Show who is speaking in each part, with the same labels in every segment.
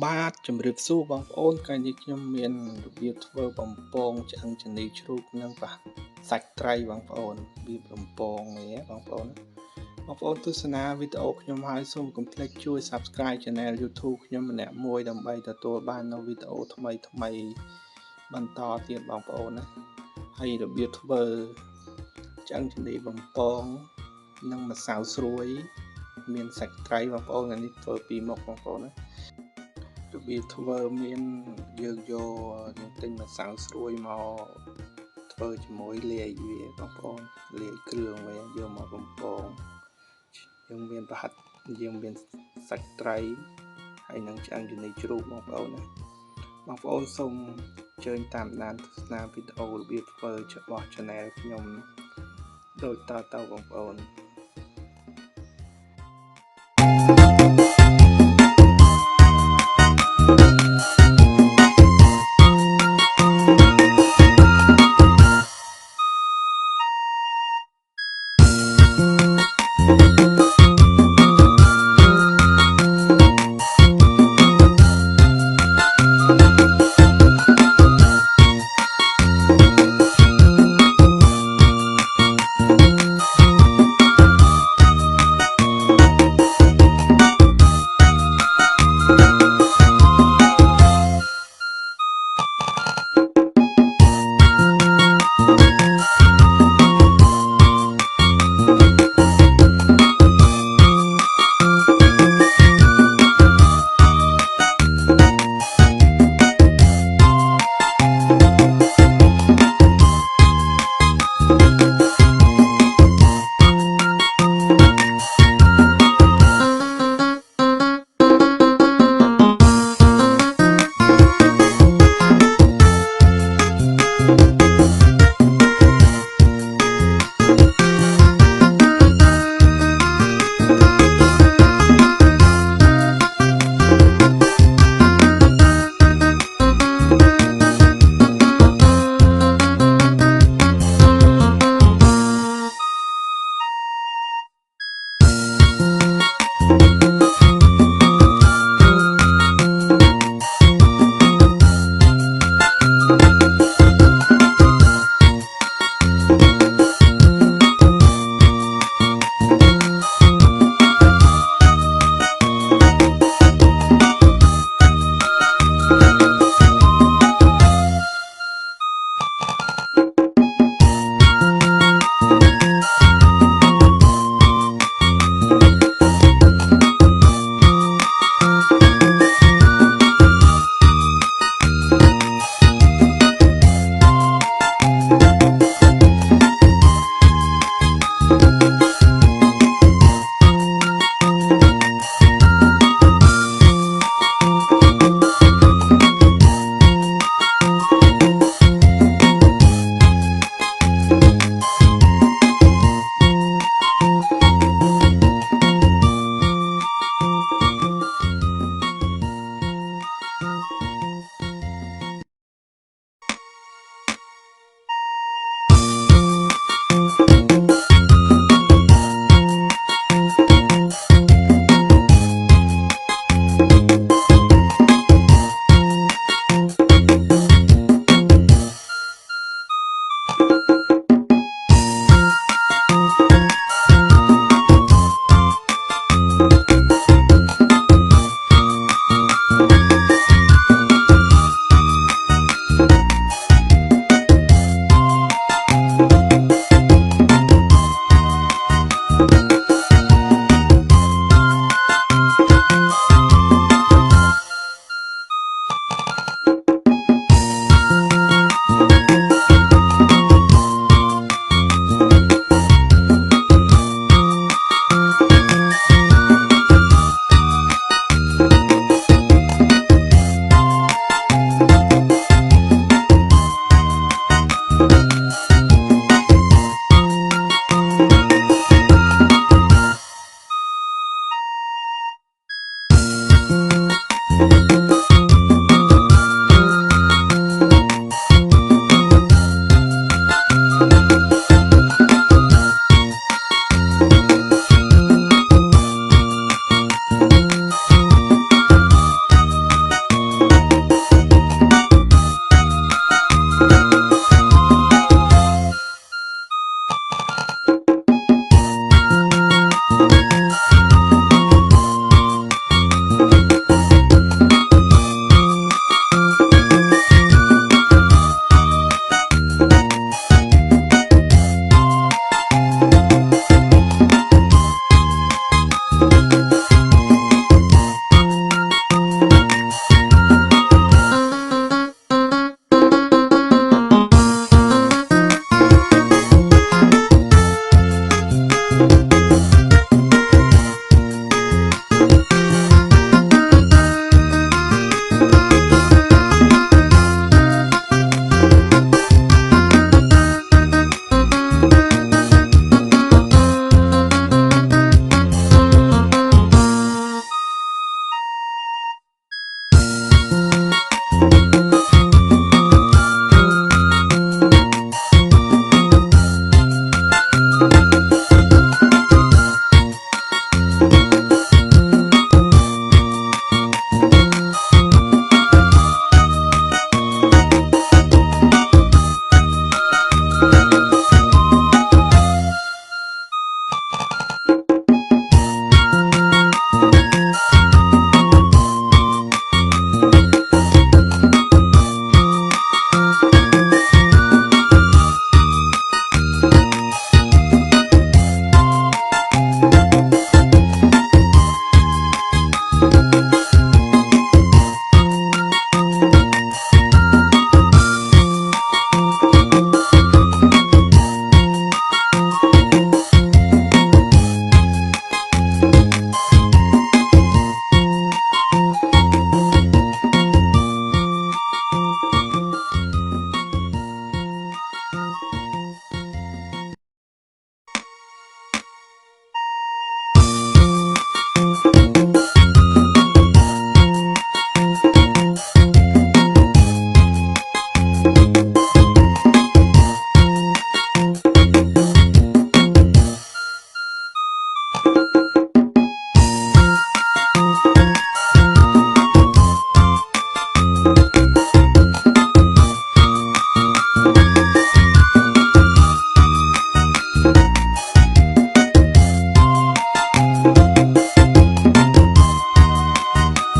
Speaker 1: បាទជំរាបសួរបងប្អូនកាលនេះខ្ញុំមានរបៀបធ្វើបំពងឆ្អឹងជំនីជ្រូកនិងសាច់ត្រីបងប្អូនវាបំពងនេះបងប្អូនទស្សនាវីដេអូខ្ញុំហើយសូមកុំភ្លេចជួយ Subscribe Channel YouTube ខ្ញុំម្នាក់មួយដើម្បីទទួលបាននូវវីដេអូថ្មីបន្តទៀតបងប្អូនណាហើយរបៀបធ្វើឆ្អឹងជំនីបំពងនិងម្សៅស្រួយមានសាច់ត្រីបងប្អូននេះធ្វើពីមុខបងប្អូនណារបៀបធ្វើមានយើងយកនឹងទិញម្សៅស្រួយមកធ្វើជាមួយលាយវាបងប្អូនលាយគ្រឿងវាយកមកបំពងយើងមានប្រហិតយើងមានសាច់ត្រីហើយនឹងឆ្អឹងជំនីជ្រូកបងប្អូនណាបងប្អូនសូមអញ្ជើញតាមដានទស្សនាវីដេអូរបៀបធ្វើរបស់ Channel ខ្ញុំដូចតទៅបងប្អូន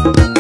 Speaker 1: ។